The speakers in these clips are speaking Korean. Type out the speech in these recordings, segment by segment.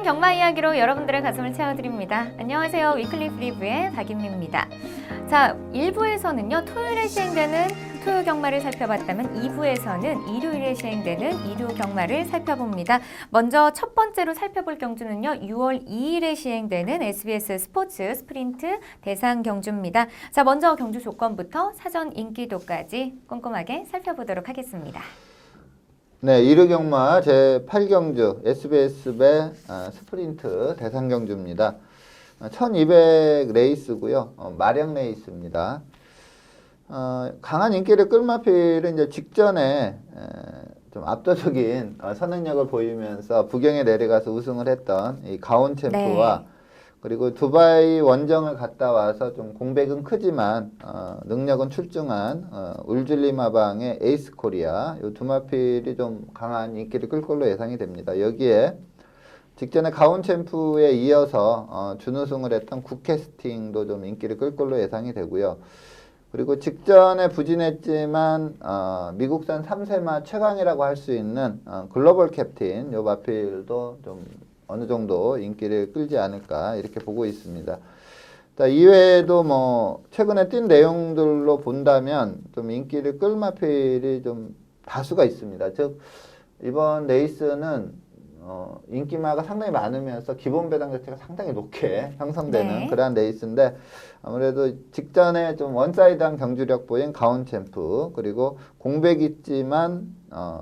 재미있는 경마 이야기로 여러분들의 가슴을 채워드립니다. 안녕하세요. 위클리 프리뷰의 박인미입니다. 자, 1부에서는요. 토요일에 시행되는 토요 경마를 살펴봤다면 2부에서는 일요일에 시행되는 일요 경마를 살펴봅니다. 먼저 첫 번째로 살펴볼 경주는요. 6월 2일에 시행되는 SBS 스포츠 스프린트 대상 경주입니다. 자, 먼저 경주 조건부터 사전 인기도까지 꼼꼼하게 살펴보도록 하겠습니다. 네, 일요 경마 제8경주 SBS배 스프린트 대상 경주입니다. 1200 레이스고요. 마력 레이스입니다. 강한 인기를 끌 마필은 이제 직전에 좀 압도적인 선행력을 보이면서 부경에 내려가서 우승을 했던 이 가온 챔프와 그리고 두바이 원정을 갔다 와서 좀 공백은 크지만 능력은 출중한 울줄리마방의 에이스 코리아 이 두 마필이 좀 강한 인기를 끌 걸로 예상이 됩니다. 여기에 직전에 가온 챔프에 이어서 준우승을 했던 굿캐스팅도 좀 인기를 끌 걸로 예상이 되고요. 그리고 직전에 부진했지만 미국산 3세마 최강이라고 할 수 있는 글로벌 캡틴 요 마필도 좀 어느 정도 인기를 끌지 않을까 이렇게 보고 있습니다. 이외에도 뭐 최근에 뛴 내용들로 본다면 좀 인기를 끌 마필이 좀 다수가 있습니다. 즉 이번 레이스는 인기마가 상당히 많으면서 기본 배당 자체가 상당히 높게 형성되는 그러한 레이스인데 아무래도 직전에 좀 원사이드한 경주력 보인 가온 챔프 그리고 공백 있지만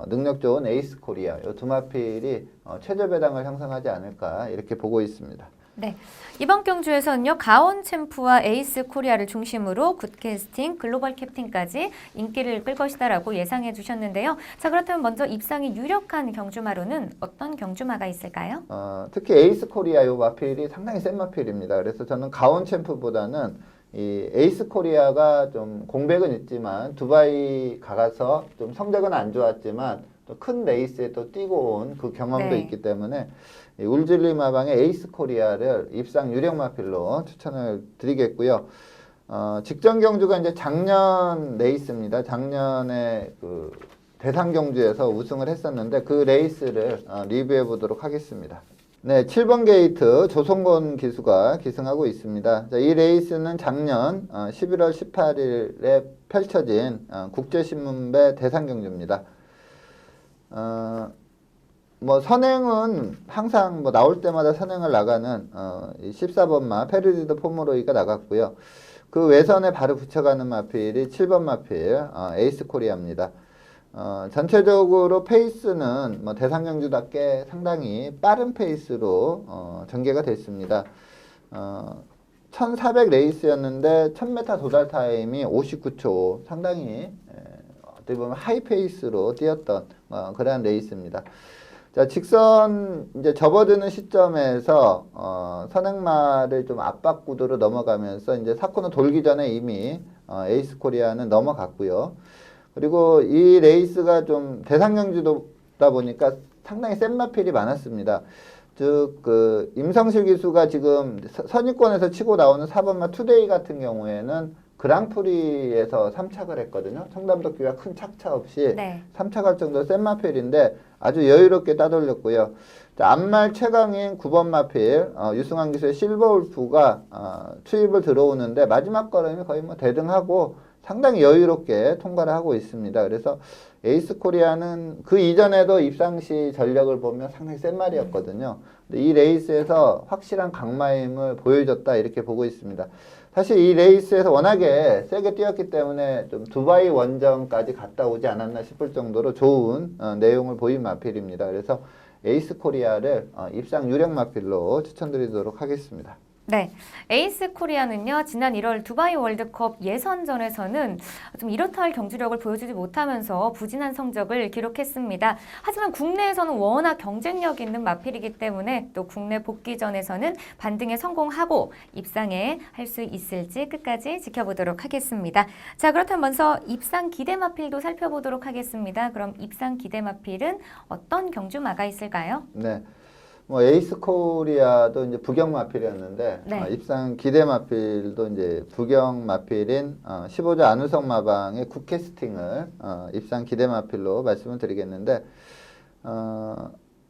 능력 좋은 에이스 코리아 이 두 마필이 최저 배당을 형성하지 않을까 이렇게 보고 있습니다. 네, 이번 경주에서는요. 가온 챔프와 에이스 코리아를 중심으로 굿캐스팅, 글로벌 캡틴까지 인기를 끌 것이다라고 예상해 주셨는데요. 자, 그렇다면 먼저 입상이 유력한 경주마로는 어떤 경주마가 있을까요? 특히 에이스 코리아 요 마필이 상당히 센 마필입니다. 그래서 저는 가온 챔프보다는 이 에이스 코리아가 좀 공백은 있지만 두바이 가서 좀 성적은 안 좋았지만 또 큰 레이스에 또 뛰고 온 그 경험도 있기 때문에 울줄리 마방의 에이스 코리아를 입상 유력 마필로 추천을 드리겠고요. 직전 경주가 이제 작년 레이스입니다. 작년에 그 대상 경주에서 우승을 했었는데 그 레이스를 리뷰해 보도록 하겠습니다. 네, 7번 게이트 조성곤 기수가 기승하고 있습니다. 자, 이 레이스는 작년 11월 18일에 펼쳐진 국제신문배 대상 경주입니다. 뭐 선행은 항상 뭐 나올 때마다 선행을 나가는 14번마 페르디도 포모로이가 나갔고요. 그 외선에 바로 붙여가는 마필이 7번 마필 에이스 코리아입니다. 전체적으로 페이스는 뭐 대상 경주답게 상당히 빠른 페이스로 전개가 됐습니다. 1400 레이스였는데 1000m 도달 타임이 59초 상당히 어떻게 보면 하이 페이스로 뛰었던 그러한 레이스입니다. 자, 직선 이제 접어드는 시점에서 선행마를 좀 압박 구도로 넘어가면서 이제 사코너 돌기 전에 이미 에이스 코리아는 넘어갔고요. 그리고 이 레이스가 좀 대상 경주다 보니까 상당히 센 마필이 많았습니다. 즉 그 임성실 기수가 지금 선입권에서 치고 나오는 4번마 투데이 같은 경우에는 그랑프리에서 3착을 했거든요. 청담도끼가 큰 착차 없이 3착할 정도 센 마필인데 아주 여유롭게 따돌렸고요. 자, 앞말 최강인 9번 마필 유승환 기수의 실버울프가 추입을 들어오는데 마지막 걸음이 거의 뭐 대등하고 상당히 여유롭게 통과를 하고 있습니다. 그래서 에이스 코리아는 그 이전에도 입상시 전력을 보면 상당히 센 말이었거든요. 근데 이 레이스에서 확실한 강마임을 보여줬다 이렇게 보고 있습니다. 사실 이 레이스에서 워낙에 세게 뛰었기 때문에 좀 두바이 원정까지 갔다 오지 않았나 싶을 정도로 좋은 내용을 보인 마필입니다. 그래서 에이스 코리아를 입상 유력 마필로 추천드리도록 하겠습니다. 네, 에이스 코리아는요. 지난 1월 두바이 월드컵 예선전에서는 좀 이렇다 할 경주력을 보여주지 못하면서 부진한 성적을 기록했습니다. 하지만 국내에서는 워낙 경쟁력 있는 마필이기 때문에 또 국내 복귀전에서는 반등에 성공하고 입상에 할 수 있을지 끝까지 지켜보도록 하겠습니다. 자, 그렇다면 먼저 입상 기대 마필도 살펴보도록 하겠습니다. 그럼 입상 기대 마필은 어떤 경주마가 있을까요? 네. 뭐 에이스 코리아도 이제 부경 마필이었는데 입상 기대 마필도 이제 부경 마필인 15조 안우성 마방의 굿캐스팅을 입상 기대 마필로 말씀을 드리겠는데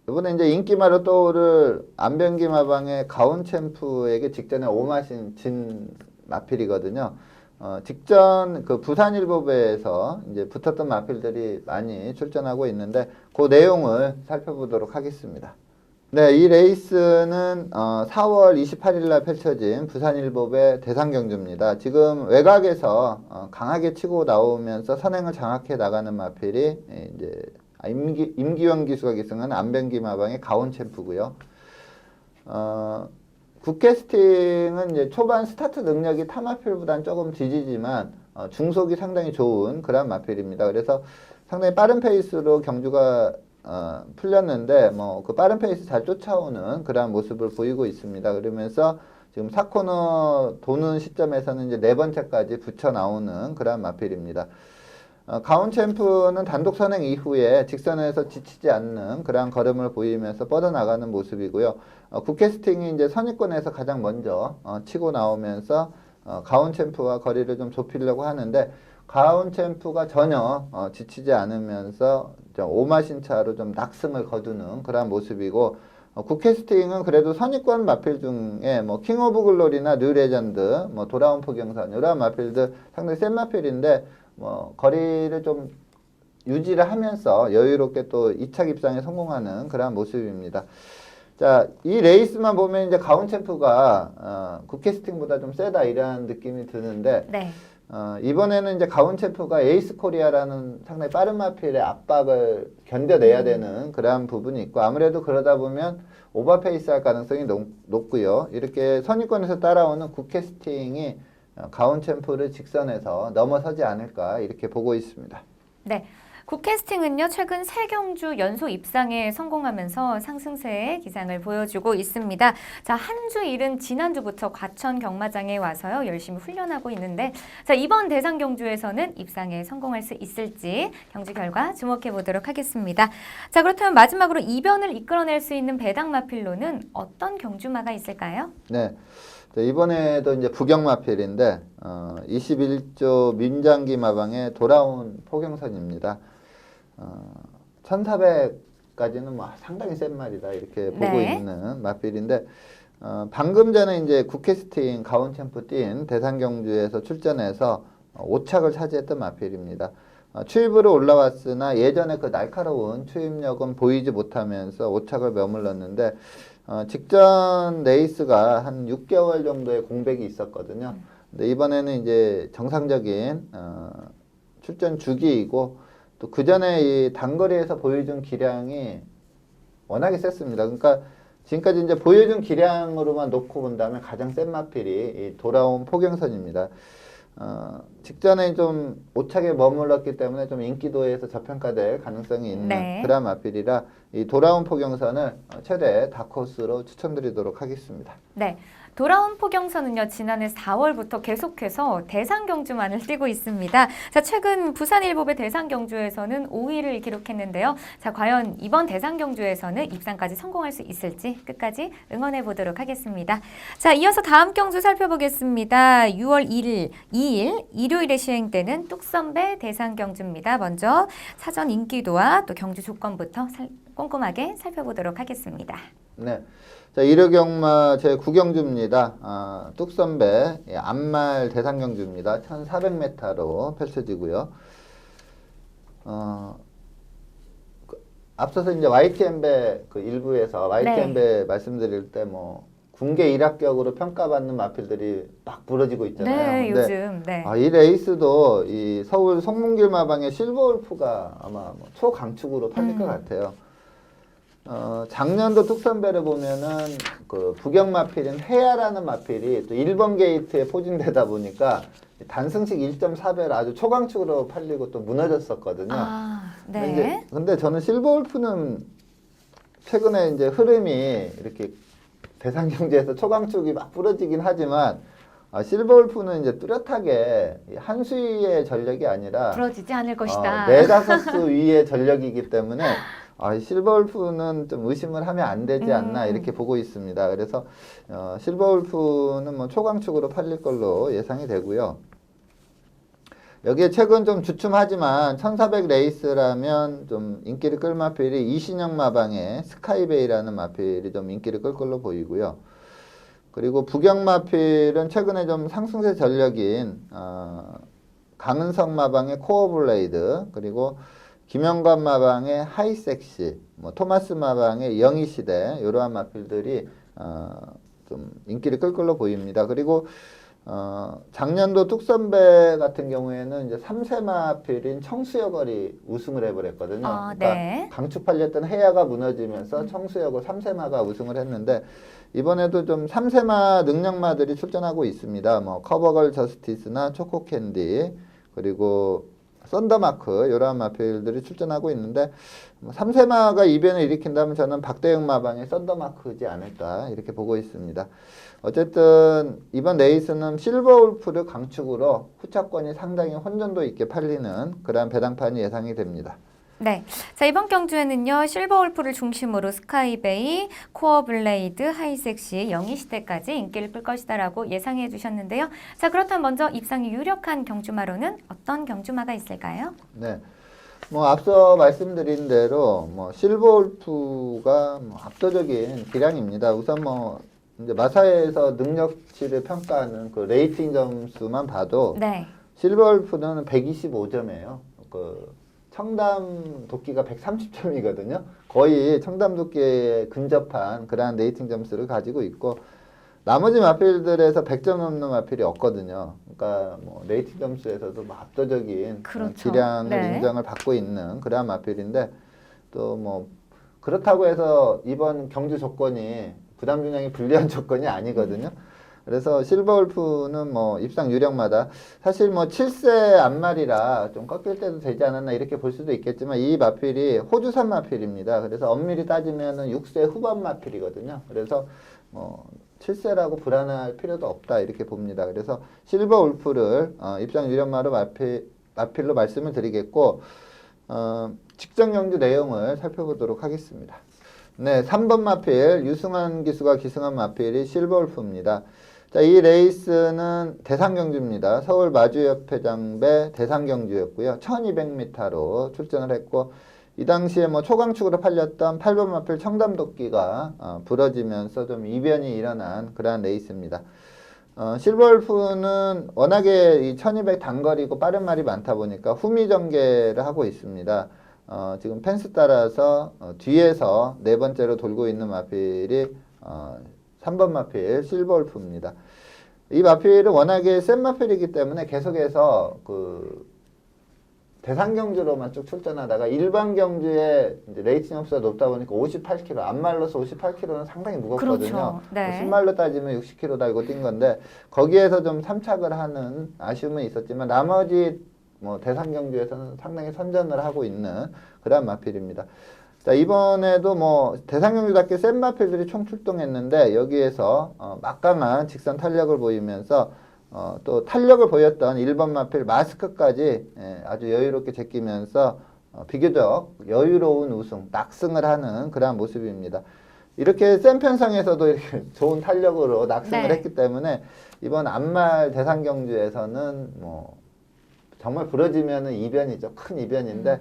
이번에 이제 인기마로 떠오를 안변기마방의 가온챔프에게 직전에 오마신 진 마필이거든요. 직전 그 부산일보배에서 이제 붙었던 마필들이 많이 출전하고 있는데 그 내용을 살펴보도록 하겠습니다. 네, 이 레이스는 4월 28일 날 펼쳐진 부산일보배 대상경주입니다. 지금 외곽에서 강하게 치고 나오면서 선행을 장악해 나가는 마필이 이제 임기원 기수가 기승한 안변기마방의 가온챔프고요. 굿캐스팅은 이제 초반 스타트 능력이 타마필보다는 조금 뒤지지만 중속이 상당히 좋은 그런 마필입니다. 그래서 상당히 빠른 페이스로 경주가 풀렸는데 뭐 그 빠른 페이스 잘 쫓아오는 그런 모습을 보이고 있습니다. 그러면서 지금 4코너 도는 시점에서는 이제 네 번째까지 붙여 나오는 그런 마필입니다. 가온챔프는 단독 선행 이후에 직선에서 지치지 않는 그런 걸음을 보이면서 뻗어나가는 모습이고요. 굿캐스팅이 이제 선입권에서 가장 먼저 치고 나오면서 가온챔프와 거리를 좀 좁히려고 하는데 가온챔프가 전혀 지치지 않으면서 오마신차로 좀 낙승을 거두는 그런 모습이고 굿캐스팅은 그래도 선입권 마필 중에 뭐 킹 오브 글로리나 뉴 레전드, 뭐 돌아온 포경선 이런 마필들 상당히 센 마필인데 뭐 거리를 좀 유지를 하면서 여유롭게 또 2차 입상에 성공하는 그런 모습입니다. 자, 이 레이스만 보면 이제 가온챔프가 굿캐스팅보다 좀 세다 이런 느낌이 드는데 네. 이번에는 이제 가온챔프가 에이스 코리아라는 상당히 빠른 마필의 압박을 견뎌내야 되는 그런 부분이 있고 아무래도 그러다 보면 오버페이스 할 가능성이 높고요. 이렇게 선입권에서 따라오는 굿캐스팅이 가온챔프를 직선에서 넘어서지 않을까 이렇게 보고 있습니다. 네. 굿캐스팅은요, 최근 3경주 연속 입상에 성공하면서 상승세의 기상을 보여주고 있습니다. 자, 한 주 일은 지난주부터 과천 경마장에 와서요, 열심히 훈련하고 있는데, 자, 이번 대상 경주에서는 입상에 성공할 수 있을지 경주 결과 주목해 보도록 하겠습니다. 자, 그렇다면 마지막으로 이변을 이끌어낼 수 있는 배당 마필로는 어떤 경주마가 있을까요? 네. 이번에도 이제 부경마필인데 21조 민장기 마방에 돌아온 포경선입니다. 1400까지는 뭐 상당히 센 말이다 이렇게 보고 네. 있는 마필인데 방금 전에 이제 굿캐스팅 가온챔프 뛴 대상경주에서 출전해서 5착을 차지했던 마필입니다. 추입으로 올라왔으나 예전에 그 날카로운 추입력은 보이지 못하면서 5착을 머물렀는데 직전 레이스가 한 6개월 정도의 공백이 있었거든요. 근데 이번에는 이제 정상적인 출전 주기이고 또 그 전에 이 단거리에서 보여준 기량이 워낙에 셌습니다. 그러니까 지금까지 이제 보여준 기량으로만 놓고 본다면 가장 센 마필이 이 돌아온 포경선입니다. 직전에 좀 오차게 머물렀기 때문에 좀 인기도에서 저평가될 가능성이 있는 네. 그런 마필이라 이 돌아온 포경선을 최대 다크호스로 추천드리도록 하겠습니다. 네. 돌아온 포경선은요, 지난해 4월부터 계속해서 대상 경주만을 뛰고 있습니다. 자, 최근 부산일보배 대상 경주에서는 5위를 기록했는데요. 자, 과연 이번 대상 경주에서는 입상까지 성공할 수 있을지 끝까지 응원해 보도록 하겠습니다. 자, 이어서 다음 경주 살펴보겠습니다. 6월 2일 일요일에 시행되는 뚝섬배 대상 경주입니다. 먼저 사전 인기도와 또 경주 조건부터 꼼꼼하게 살펴보도록 하겠습니다. 네. 자, 일요경마 제9경주입니다. 뚝섬배 암말 대상경주입니다. 1400m로 펼쳐지고요. 앞서서 이제 YTN배 그 일부에서 YTN배 말씀드릴 때 뭐 군계 일합격으로 평가받는 마필들이 막 부러지고 있잖아요. 네, 근데 요즘. 네. 이 레이스도 이 서울 송문길 마방의 실버울프가 아마 뭐 초강축으로 팔릴 것 같아요. 작년도 뚝섬배를 보면은 그 부경마필인 해야라는 마필이 또 1번 게이트에 포진되다 보니까 단승식 1.4배를 아주 초강축으로 팔리고 또 무너졌었거든요. 아, 네. 근데 저는 실버울프는 최근에 이제 흐름이 이렇게 대상경주에서 초강축이 막 부러지긴 하지만 실버울프는 이제 뚜렷하게 한 수위의 전력이 아니라 부러지지 않을 것이다. 네다섯 수 위의 전력이기 때문에 실버울프는 좀 의심을 하면 안 되지 않나 이렇게 보고 있습니다. 그래서 실버울프는 뭐 초강축으로 팔릴 걸로 예상이 되고요. 여기에 최근 좀 주춤하지만 1400 레이스라면 좀 인기를 끌 마필이 이신영 마방의 스카이베이라는 마필이 좀 인기를 끌 걸로 보이고요. 그리고 북영 마필은 최근에 좀 상승세 전력인 강은성 마방의 코어 블레이드, 그리고 김영관 마방의 하이섹시, 뭐 토마스 마방의 영희시대, 이러한 마필들이 좀 인기를 끌 걸로 보입니다. 그리고 작년도 뚝선배 같은 경우에는 이제 3세 마필인 청수여걸이 우승을 해버렸거든요. 아, 그러니까 네. 강추팔렸던 해야가 무너지면서 청수여걸 3세마가 우승을 했는데, 이번에도 좀 3세마 능력마들이 출전하고 있습니다. 뭐 커버걸 저스티스나 초코캔디, 그리고 썬더마크, 이러한 마필들이 출전하고 있는데, 뭐 3세마가 이변을 일으킨다면 저는 박대영 마방의 썬더마크지 않을까 이렇게 보고 있습니다. 어쨌든 이번 레이스는 실버울프를 강축으로 후차권이 상당히 혼전도 있게 팔리는 그러한 배당판이 예상이 됩니다. 네. 자, 이번 경주에는요, 실버울프를 중심으로 스카이베이, 코어블레이드, 하이섹시, 영희시대까지 인기를 끌 것이다라고 예상해 주셨는데요. 자, 그렇다면 먼저 입상이 유력한 경주마로는 어떤 경주마가 있을까요? 네. 뭐 앞서 말씀드린 대로 뭐 실버울프가 뭐 압도적인 기량입니다. 우선 뭐 이제 마사회에서 능력치를 평가하는 그 레이팅 점수만 봐도 네. 실버울프는 125점이에요. 그 청담 도끼가 130점이거든요. 거의 청담 도끼에 근접한 그러한 레이팅 점수를 가지고 있고, 나머지 마필들에서 100점 넘는 마필이 없거든요. 그러니까 뭐 레이팅 점수에서도 뭐 압도적인 그렇죠. 기량을 네. 인정을 받고 있는 그러한 마필인데, 또 뭐 그렇다고 해서 이번 경주 조건이 부담 중량이 불리한 조건이 아니거든요. 그래서 실버울프는 뭐 입상 유력마다 사실 뭐 7세 앞말이라 좀 꺾일 때도 되지 않았나 이렇게 볼 수도 있겠지만, 이 마필이 호주산 마필입니다. 그래서 엄밀히 따지면은 6세 후반 마필이거든요. 그래서 뭐 7세라고 불안할 필요도 없다 이렇게 봅니다. 그래서 실버울프를 입상 유력마로 마필로 말씀을 드리겠고, 직전 경주 내용을 살펴보도록 하겠습니다. 네, 3번 마필 유승환 기수가 기승한 마필이 실버울프입니다. 자, 이 레이스는 대상경주입니다. 서울 마주협회장배 대상경주였고요. 1200m로 출전을 했고, 이 당시에 뭐 초강축으로 팔렸던 8번 마필 청담도끼가 부러지면서 좀 이변이 일어난 그러한 레이스입니다. 실버울프는 워낙에 이 1200 단거리고 빠른 말이 많다 보니까 후미 전개를 하고 있습니다. 지금 펜스 따라서 뒤에서 네 번째로 돌고 있는 마필이 3번 마필 실버울프입니다. 이 마필은 워낙에 센 마필이기 때문에 계속해서 그 대상 경주로만 쭉 출전하다가 일반 경주에 이제 레이팅 점수가 높다 보니까 58kg, 앞말로서 58kg는 상당히 무겁거든요. 그렇죠. 네. 신말로 따지면 60kg 달고 뛴 건데, 거기에서 좀 삼착을 하는 아쉬움은 있었지만 나머지 뭐 대상 경주에서는 상당히 선전을 하고 있는 그런 마필입니다. 자, 이번에도 뭐 대상 경주답게 센 마필들이 총 출동했는데, 여기에서 막강한 직선 탄력을 보이면서 또 탄력을 보였던 1번 마필 마스크까지 아주 여유롭게 제끼면서 비교적 여유로운 우승, 낙승을 하는 그러한 모습입니다. 이렇게 센 편성에서도 이렇게 좋은 탄력으로 낙승을 네. 했기 때문에 이번 앞말 대상 경주에서는 뭐 정말 부러지면은 이변이죠. 큰 이변인데,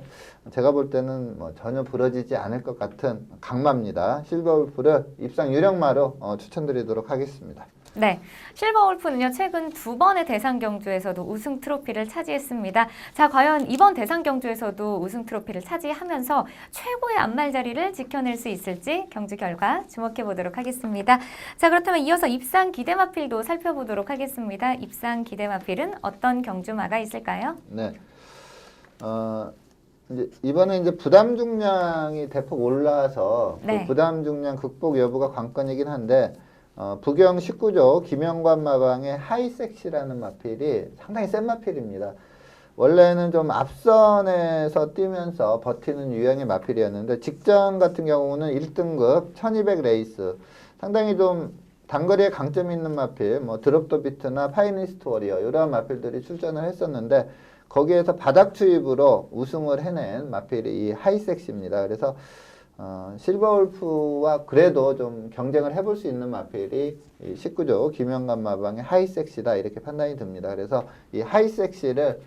제가 볼 때는 뭐 전혀 부러지지 않을 것 같은 강마입니다. 실버울프를 입상 유력마로 추천드리도록 하겠습니다. 네, 실버울프는요, 최근 두 번의 대상 경주에서도 우승 트로피를 차지했습니다. 자, 과연 이번 대상 경주에서도 우승 트로피를 차지하면서 최고의 앞말 자리를 지켜낼 수 있을지 경주 결과 주목해 보도록 하겠습니다. 자, 그렇다면 이어서 입상 기대마필도 살펴보도록 하겠습니다. 입상 기대마필은 어떤 경주마가 있을까요? 네. 이제 이번에 이제 부담 중량이 대폭 올라서 네. 그 부담 중량 극복 여부가 관건이긴 한데, 북영 19조 김영관 마방의 하이섹시라는 마필이 상당히 센 마필입니다. 원래는 좀 앞선에서 뛰면서 버티는 유형의 마필이었는데, 직전 같은 경우는 1등급 1200 레이스, 상당히 좀 단거리에 강점이 있는 마필, 뭐 드롭 더 비트나 파이니스트 워리어 이런 마필들이 출전을 했었는데, 거기에서 바닥 투입으로 우승을 해낸 마필이 이 하이섹시입니다. 그래서 실버울프와 그래도 좀 경쟁을 해볼 수 있는 마필이 이 19조 김영관 마방의 하이섹시다 이렇게 판단이 듭니다. 그래서 이 하이섹시를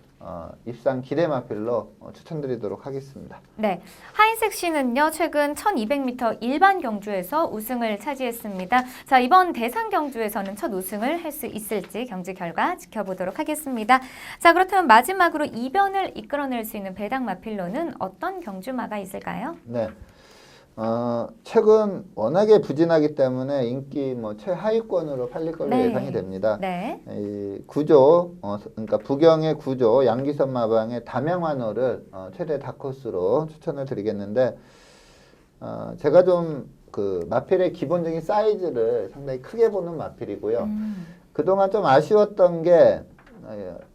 입상 기대 마필로 추천드리도록 하겠습니다. 네, 하인색 씨는요 최근 1200m 일반 경주에서 우승을 차지했습니다. 자, 이번 대상 경주에서는 첫 우승을 할 수 있을지 경주 결과 지켜보도록 하겠습니다. 자, 그렇다면 마지막으로 이변을 이끌어낼 수 있는 배당 마필로는 어떤 경주마가 있을까요? 네. 최근 워낙에 부진하기 때문에 인기 최하위권으로 팔릴 걸로 네. 예상이 됩니다. 네. 이 구조, 그러니까 부경의 구조, 양기선 마방의 담양환호를 최대 다크호스로 추천을 드리겠는데, 제가 좀 그 마필의 기본적인 사이즈를 상당히 크게 보는 마필이고요. 그동안 좀 아쉬웠던 게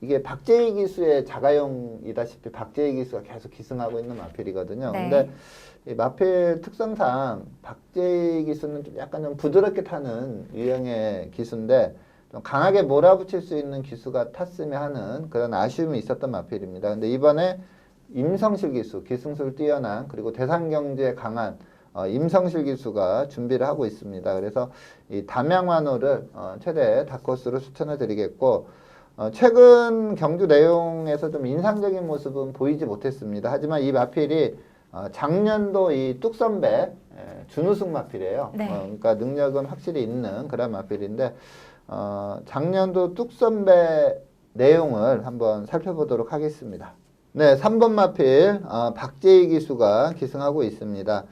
이게 박재희 기수의 자가용이다시피 박재희 기수가 계속 기승하고 있는 마필이거든요. 네. 근데 이 마필 특성상 박재희 기수는 좀 약간 좀 부드럽게 타는 유형의 기수인데 좀 강하게 몰아붙일 수 있는 기수가 탔으면 하는 그런 아쉬움이 있었던 마필입니다. 근데 이번에 임성실 기수, 기승술 뛰어난 그리고 대상 경주에 강한 임성실 기수가 준비를 하고 있습니다. 그래서 이 담양환호를 최대 다크호스로 추천을 드리겠고 최근 경주 내용에서 좀 인상적인 모습은 보이지 못했습니다. 하지만 이 마필이 작년도 이 뚝선배 준우승 마필이에요. 네. 그러니까 능력은 확실히 있는 그런 마필인데 작년도 뚝선배 내용을 한번 살펴보도록 하겠습니다. 네, 3번 마필 박재희 기수가 기승하고 있습니다.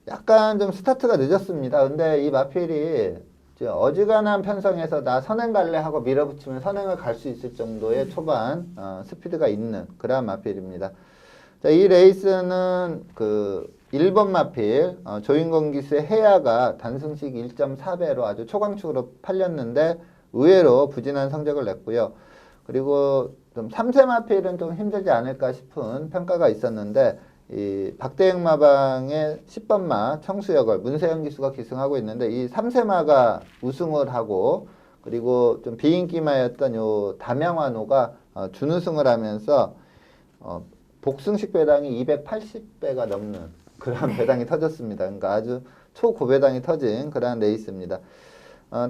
약간 좀 스타트가 늦었습니다. 근데 이 마필이 어지간한 편성에서 나 선행 갈래 하고 밀어붙이면 선행을 갈 수 있을 정도의 초반 스피드가 있는 그러한 마필입니다. 자, 이 레이스는 그 1번 마필 조인권 기수의 해야가 단승식 1.4배로 아주 초강축으로 팔렸는데 의외로 부진한 성적을 냈고요. 그리고 좀 3세 마필은 좀 힘들지 않을까 싶은 평가가 있었는데 이 박대영 마방의 10번 마 청수여걸 문세영 기수가 기승하고 있는데 이 3세 마가 우승을 하고 그리고 좀 비인기마였던 요 담양환호가 준우승을 하면서 복승식 배당이 280배가 넘는 그런 배당이 터졌습니다. 그러니까 아주 초고배당이 터진 그런 레이스입니다.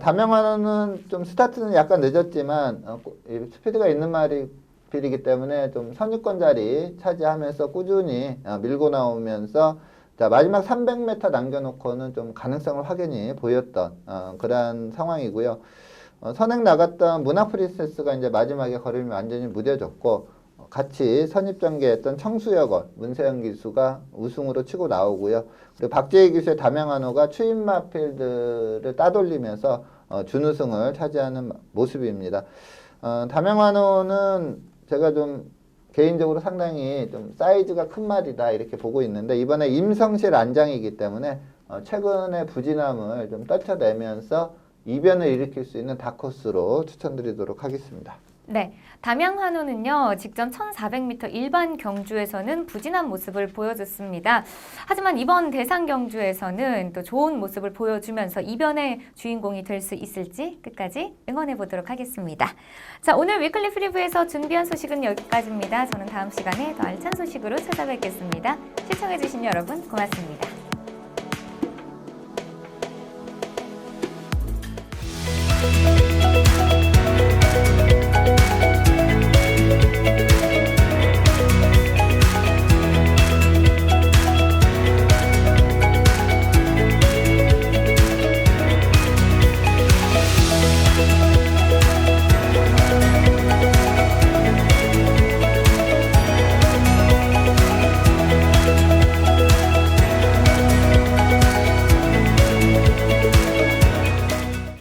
담양환호는 좀 스타트는 약간 늦었지만 스피드가 있는 마필이기 때문에 좀 선유권 자리 차지하면서 꾸준히 밀고 나오면서 자, 마지막 300m 남겨놓고는 좀 가능성을 확연히 보였던 그러한 상황이고요. 선행 나갔던 문화프린세스가 이제 마지막에 걸음이 완전히 무뎌졌고 같이 선입전개했던 청수여걸 문세영 기수가 우승으로 치고 나오고요. 그리고 박재희 기수의 담양환호가 추임 마필들을 따돌리면서 준우승을 차지하는 모습입니다. 담양환호는 제가 좀 개인적으로 상당히 좀 사이즈가 큰 말이다 이렇게 보고 있는데 이번에 임성실 안장이기 때문에 최근의 부진함을 좀 떨쳐내면서 이변을 일으킬 수 있는 다크호스로 추천드리도록 하겠습니다. 네, 담양환호는요 직전 1400m 일반 경주에서는 부진한 모습을 보여줬습니다. 하지만 이번 대상 경주에서는 또 좋은 모습을 보여주면서 이변의 주인공이 될 수 있을지 끝까지 응원해 보도록 하겠습니다. 자, 오늘 위클리 프리뷰에서 준비한 소식은 여기까지입니다. 저는 다음 시간에 더 알찬 소식으로 찾아뵙겠습니다. 시청해 주신 여러분 고맙습니다.